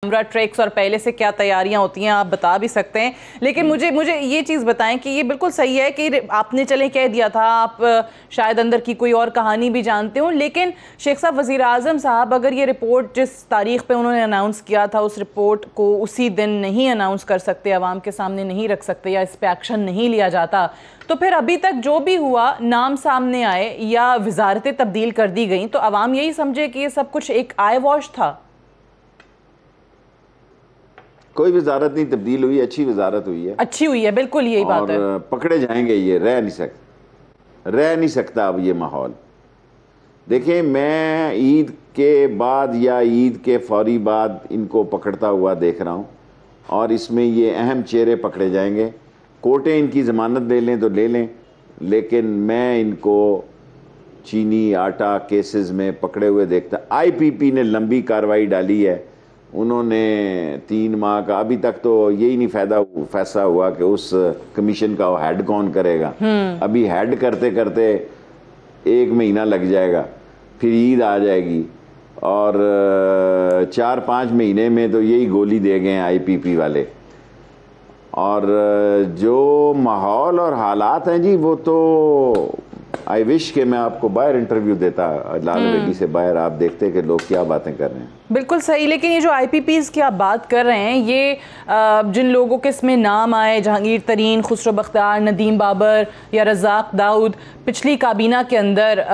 Camera tricks और पहले से क्या तैयारियां होती हैं आप बता भी सकते हैं, लेकिन मुझे ये चीज़ बताएं कि ये बिल्कुल सही है कि आपने चले कह दिया था, आप शायद अंदर की कोई और कहानी भी जानते हो, लेकिन शेख साहब वज़ीर आज़म साहब अगर ये रिपोर्ट जिस तारीख पे उन्होंने अनाउंस किया था उस रिपोर्ट को उसी दिन नहीं अनाउंस कर सकते, आवाम के सामने नहीं रख सकते या इस पर एक्शन नहीं लिया जाता, तो फिर अभी तक जो भी हुआ नाम सामने आए या वजारतें तब्दील कर दी गई तो आवाम यही समझे कि ये सब कुछ एक आई वॉश था। कोई वजारत नहीं तब्दील हुई, अच्छी वजारत हुई है, अच्छी हुई है, बिल्कुल यही बात है। पकड़े जाएंगे, ये रह नहीं सकता अब ये माहौल। देखें, मैं ईद के बाद या ईद के फौरी बाद इनको पकड़ता हुआ देख रहा हूँ और इसमें ये अहम चेहरे पकड़े जाएंगे। कोर्टें इनकी ज़मानत ले लें तो ले लें, लेकिन मैं इनको चीनी आटा केसेस में पकड़े हुए देखता। IPP ने लंबी कार्रवाई डाली है, उन्होंने 3 माह का, अभी तक तो यही नहीं फैसला हुआ कि उस कमीशन का हेड कौन करेगा। अभी हेड करते करते 1 महीना लग जाएगा, फिर ईद आ जाएगी और 4-5 महीने में तो यही गोली दे गए हैं IPP वाले। और जो माहौल और हालात हैं जी, वो तो आई विश के मैं आपको बाहर इंटरव्यू देता, लाल हवेली से बाहर, आप देखते कि लोग क्या बातें कर रहे हैं। बिल्कुल सही, लेकिन ये जो IPPs की आप बात कर रहे हैं, ये जिन लोगों के इसमें नाम आए, जहांगीर तरीन, खुसरो बख्तियार, नदीम बाबर या रज़ाक दाऊद, पिछली काबीना के अंदर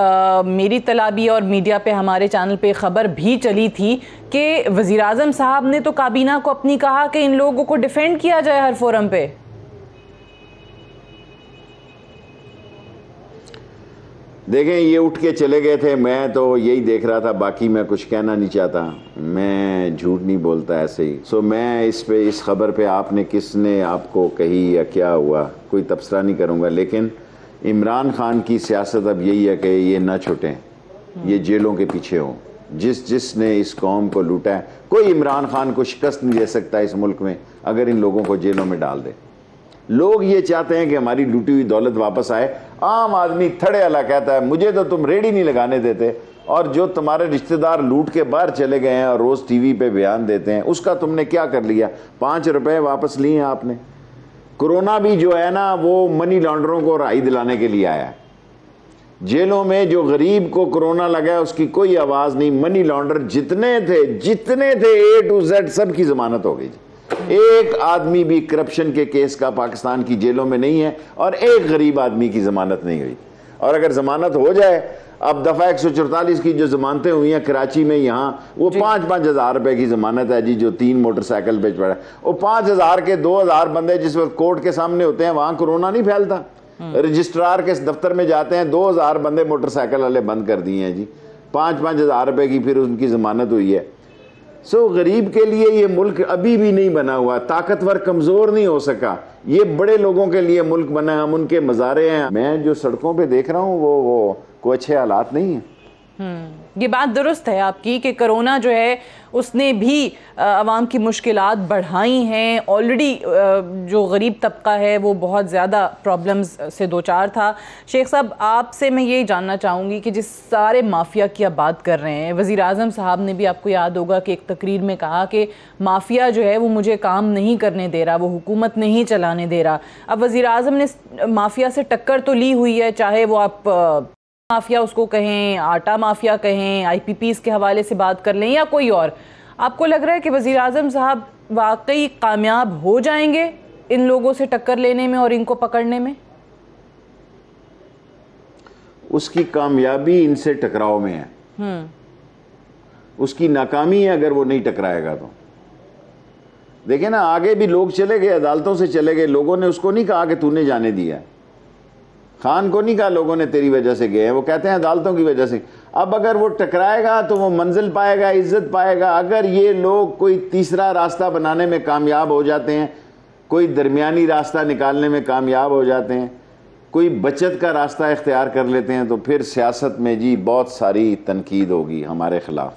मेरी तलाबी और मीडिया पे, हमारे चैनल पे खबर भी चली थी कि वज़ीर आज़म साहब ने तो काबीना को अपनी कहा कि इन लोगों को डिफेंड किया जाए हर फोरम पे। देखें, ये उठ के चले गए थे, मैं तो यही देख रहा था, बाकी मैं कुछ कहना नहीं चाहता, मैं झूठ नहीं बोलता ऐसे ही। सो मैं इस खबर पे आपने किसने आपको कही या क्या हुआ कोई तबसरा नहीं करूँगा, लेकिन इमरान खान की सियासत अब यही है कि ये ना छुटें, ये जेलों के पीछे हों। जिसने इस कौम को लूटा है, कोई इमरान खान को शिकस्त नहीं दे सकता इस मुल्क में अगर इन लोगों को जेलों में डाल दे। लोग ये चाहते हैं कि हमारी लूटी हुई दौलत वापस आए। आम आदमी थड़े वाला कहता है मुझे तो तुम रेडी नहीं लगाने देते, और जो तुम्हारे रिश्तेदार लूट के बाहर चले गए हैं और रोज टीवी पे बयान देते हैं, उसका तुमने क्या कर लिया? 5 रुपए वापस लिए हैं आपने। कोरोना भी जो है ना, वो मनी लॉन्डरों को राही दिलाने के लिए आया है। जेलों में जो गरीब को कोरोना लगा है उसकी कोई आवाज नहीं। मनी लॉन्डर जितने थे A to Z सबकी जमानत हो गई। एक आदमी भी करप्शन के केस का पाकिस्तान की जेलों में नहीं है और एक गरीब आदमी की जमानत नहीं हुई। और अगर जमानत हो जाए, अब दफा 144 की जो जमानतें हुई हैं कराची में, यहाँ वो 5-5 हज़ार रुपए की जमानत है जी, जो 3 मोटरसाइकिल पे पड़ा। वो 5 हज़ार के 2,000 बंदे जिस वक्त कोर्ट के सामने होते हैं, वहां कोरोना नहीं फैलता। रजिस्ट्रार के दफ्तर में जाते हैं, 2,000 बंदे मोटरसाइकिल वाले बंद कर दिए हैं जी, 5-5 हज़ार रुपए की फिर उनकी जमानत हुई है। सो गरीब के लिए ये मुल्क अभी भी नहीं बना हुआ, ताकतवर कमजोर नहीं हो सका। ये बड़े लोगों के लिए मुल्क बना है, हम उनके मज़ारे हैं। मैं जो सड़कों पे देख रहा हूँ वो कोई अच्छे हालात नहीं है। ये बात दुरुस्त है आपकी कि कोरोना जो है उसने भी आवाम की मुश्किलात बढ़ाई हैं। ऑलरेडी जो गरीब तबका है वो बहुत ज़्यादा प्रॉब्लम्स से दो चार था। शेख साहब, आपसे मैं ये जानना चाहूँगी कि जिस सारे माफिया की आप बात कर रहे हैं, वज़ीर आज़म साहब ने भी, आपको याद होगा कि एक तकरीर में कहा कि माफिया जो है वो मुझे काम नहीं करने दे रहा, वो हुकूमत नहीं चलाने दे रहा। अब वज़ीर आज़म ने माफिया से टक्कर तो ली हुई है, चाहे वो आप माफिया उसको कहें, आटा माफिया कहें, IPPs के हवाले से बात कर लें या कोई और। आपको लग रहा है कि वज़ीर आज़म साहब वाकई कामयाब हो जाएंगे इन लोगों से टक्कर लेने में और इनको पकड़ने में? उसकी कामयाबी इनसे टकराव में है, उसकी नाकामी है अगर वो नहीं टकराएगा तो। देखे ना, आगे भी लोग चले गए, अदालतों से चले गए, लोगों ने उसको नहीं कहा कि तूने जाने दिया। खान को नहीं कहा लोगों ने तेरी वजह से गए हैं, वो कहते हैं अदालतों की वजह से। अब अगर वो टकराएगा तो वो मंजिल पाएगा, इज्जत पाएगा। अगर ये लोग कोई तीसरा रास्ता बनाने में कामयाब हो जाते हैं, कोई दरमियानी रास्ता निकालने में कामयाब हो जाते हैं, कोई बचत का रास्ता इख्तियार कर लेते हैं, तो फिर सियासत में जी बहुत सारी तनकीद होगी हमारे खिलाफ।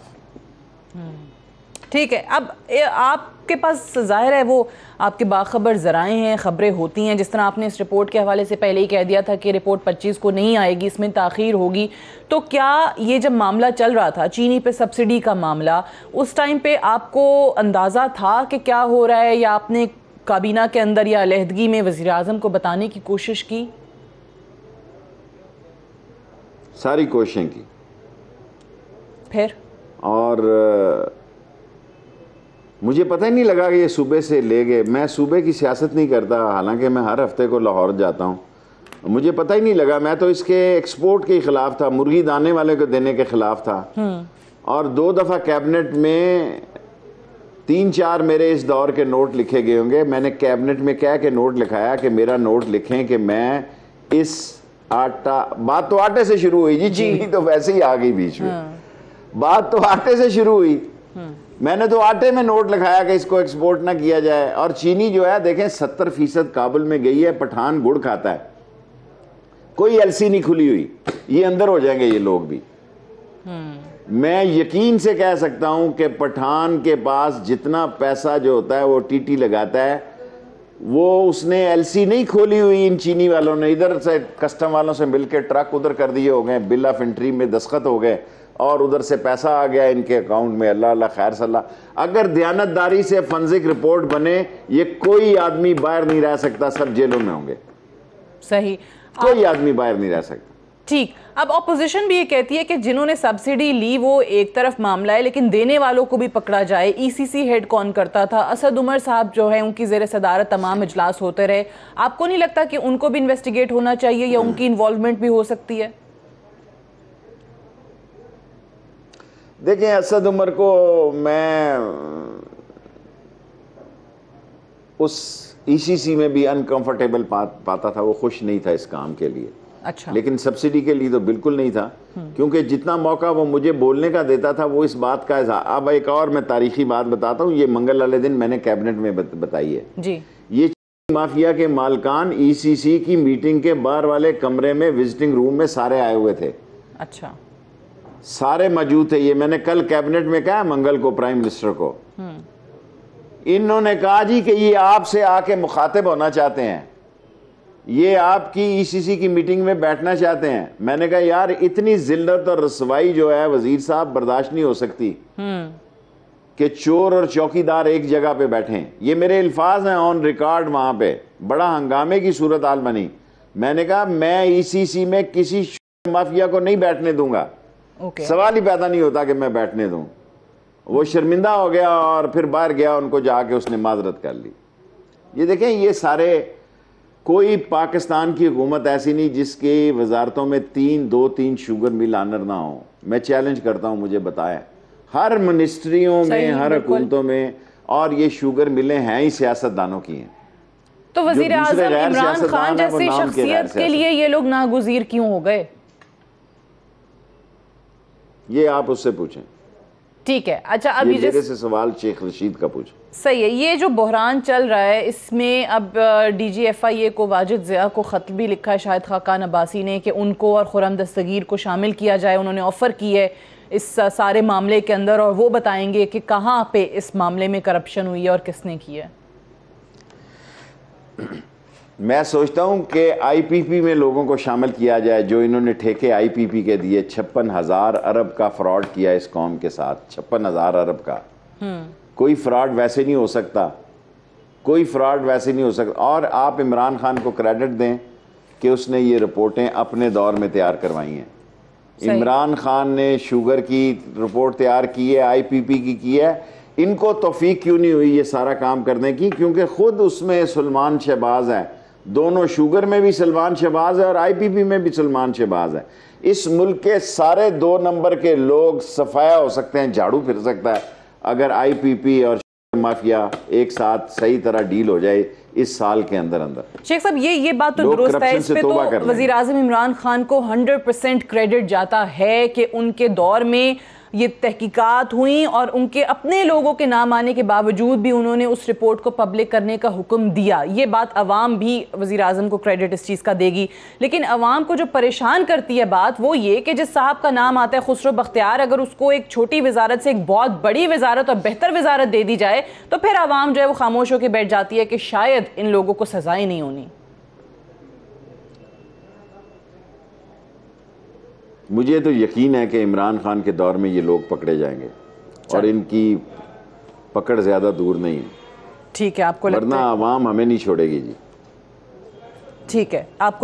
ठीक है, अब आपके पास जाहिर है वो आपके बाखबर ज़राए हैं, ख़बरें होती हैं, जिस तरह आपने इस रिपोर्ट के हवाले से पहले ही कह दिया था कि रिपोर्ट 25 को नहीं आएगी, इसमें ताख़ीर होगी। तो क्या ये जब मामला चल रहा था चीनी पे सब्सिडी का मामला, उस टाइम पे आपको अंदाज़ा था कि क्या हो रहा है, या आपने काबीना के अंदर या अलहदगी में वज़ीर आज़म को बताने की कोशिश की? सारी कोशिशें की, फिर और मुझे पता ही नहीं लगा कि ये सूबे से ले गए। मैं सूबे की सियासत नहीं करता, हालांकि मैं हर हफ्ते को लाहौर जाता हूँ। मुझे पता ही नहीं लगा, मैं तो इसके एक्सपोर्ट के खिलाफ था, मुर्गी दाने वाले को देने के खिलाफ था। और 2 दफ़ा कैबिनेट में 3-4 मेरे इस दौर के नोट लिखे गए होंगे। मैंने कैबिनेट में कह के नोट लिखाया कि मेरा नोट लिखें कि मैं इस आटा, बात तो आटे से शुरू हुई जी, चीनी तो वैसे ही आ गई बीच में। बात तो आटे से शुरू हुई, मैंने तो आटे में नोट लिखाया कि इसको एक्सपोर्ट ना किया जाए। और चीनी जो है देखें 70% काबुल में गई है। पठान गुड़ खाता है, कोई एलसी नहीं खुली हुई, ये अंदर हो जाएंगे ये लोग भी। मैं यकीन से कह सकता हूं कि पठान के पास जितना पैसा जो होता है वो टीटी लगाता है, वो उसने एलसी नहीं खोली हुई। इन चीनी वालों ने इधर से कस्टम वालों से मिलकर ट्रक उधर कर दिए हो गए, बिल ऑफ एंट्री में दस्तखत हो गए और उधर से पैसा आ गया इनके अकाउंट में। अल्लाह अल्लाह खैर सल्लाह। अगर दयानतदारी से फंजिक रिपोर्ट बने, ये कोई आदमी बाहर नहीं रह सकता, सब जेलों में होंगे। सही, कोई आदमी बाहर नहीं रह सकता। ठीक, अब ऑपोजिशन भी ये कहती है कि जिन्होंने सब्सिडी ली वो एक तरफ मामला है, लेकिन देने वालों को भी पकड़ा जाए। ईसीसी हेड कौन करता था? असद उमर साहब जो है, उनकी ज़ेर सदारत तमाम इजलास होते रहे। आपको नहीं लगता कि उनको भी इन्वेस्टिगेट होना चाहिए, या उनकी इन्वॉल्वमेंट भी हो सकती है? देखें, असद उमर को मैं उस ईसीसी में भी अनकंफर्टेबल पाता था, वो खुश नहीं था इस काम के लिए। अच्छा। लेकिन सब्सिडी के लिए तो बिल्कुल नहीं था, क्योंकि जितना मौका वो मुझे बोलने का देता था वो इस बात का। अब एक और मैं तारीखी बात बताता हूँ, ये मंगल वाले दिन मैंने कैबिनेट में बताई है जी। ये माफिया के मालकान ईसीसी की मीटिंग के बाहर वाले कमरे में विजिटिंग रूम में सारे आए हुए थे। अच्छा। सारे मौजूद थे। ये मैंने कल कैबिनेट में कहा मंगल को प्राइम मिनिस्टर को। इन्होंने कहा जी कि ये आपसे आके मुखातिब होना चाहते हैं, ये आपकी ईसीसी की मीटिंग में बैठना चाहते हैं। मैंने कहा यार इतनी जिल्लत और रसवाई जो है वजीर साहब बर्दाश्त नहीं हो सकती कि चोर और चौकीदार एक जगह पे बैठे। ये मेरे अल्फाज हैं ऑन रिकॉर्ड। वहां पे बड़ा हंगामे की सूरत हाल बनी। मैंने कहा मैं ईसीसी में किसी माफिया को नहीं बैठने दूंगा। सवाल ही पैदा नहीं होता कि मैं बैठने दूं। वो शर्मिंदा हो गया और फिर बाहर गया, उनको जाके उसने माजरत कर ली। ये देखें, ये सारे, कोई पाकिस्तान की हुकूमत ऐसी नहीं जिसकी वजारतों में 2-3 शुगर मिल आनर ना हो। मैं चैलेंज करता हूं, मुझे बताएं, हर मिनिस्ट्रियों में, हर हुकूमतों में, और ये शुगर मिलें हैं ही सियासतदानों की हैं। तो वजीर आज़म इमरान खान जैसी शख्सियत के लिए ये लोग नागुज़ीर क्यों हो गए? ये आप उससे पूछें। ठीक है। अच्छा, अभी मेरे से सवाल शेख रशीद का पूछ। सही है। ये जो बहरान चल रहा है, इसमें अब DGFIA को वाजिद ज़िया को ख़त भी लिखा है शाहिद खाकान अब्बासी ने कि उनको और खुर्रम दस्तगीर को शामिल किया जाए। उन्होंने ऑफ़र की है इस सारे मामले के अंदर, और वो बताएंगे कि कहाँ पे इस मामले में करप्शन हुई है और किसने की है। मैं सोचता हूं कि IPP में लोगों को शामिल किया जाए जो इन्होंने ठेके IPP के दिए। 56,000 अरब का फ्रॉड किया इस कौम के साथ। 56,000 अरब का कोई फ्रॉड वैसे नहीं हो सकता, कोई फ्रॉड वैसे नहीं हो सकता। और आप इमरान खान को क्रेडिट दें कि उसने ये रिपोर्टें अपने दौर में तैयार करवाई हैं। इमरान खान ने शुगर की रिपोर्ट तैयार की है, IPP की है। इनको तौफीक क्यों नहीं हुई ये सारा काम करने की? क्योंकि खुद उसमें सलमान शहबाज है। दोनों, शुगर में भी सलमान शहबाज है और IPP में भी सलमान शहबाज है। इस मुल्क के सारे 2 नंबर के लोग सफाया हो सकते हैं, झाड़ू फिर सकता है, अगर IPP और माफिया एक साथ सही तरह डील हो जाए इस साल के अंदर अंदर। शेख साहब, ये बात तो दुरुस्त है। इस पे तो वज़ीर आज़म इमरान खान को 100% क्रेडिट जाता है कि उनके दौर में ये तहकीकात हुई और उनके अपने लोगों के नाम आने के बावजूद भी उन्होंने उस रिपोर्ट को पब्लिक करने का हुक्म दिया। ये बात अवाम भी वज़ीर आज़म को क्रेडिट इस चीज़ का देगी। लेकिन अवाम को जो परेशान करती है बात वो ये कि जिस साहब का नाम आता है खुसरो बख्तियार, अगर उसको एक छोटी वजारत से एक बहुत बड़ी वजारत और बेहतर वजारत दे दी जाए तो फिर अवाम जो है वो खामोश होकर बैठ जाती है कि शायद इन लोगों को सजाएं नहीं होनी। मुझे तो यकीन है कि इमरान खान के दौर में ये लोग पकड़े जाएंगे और इनकी पकड़ ज़्यादा दूर नहीं है। ठीक है, आपको लगता है? वरना आवाम हमें नहीं छोड़ेगी जी। ठीक है, आपको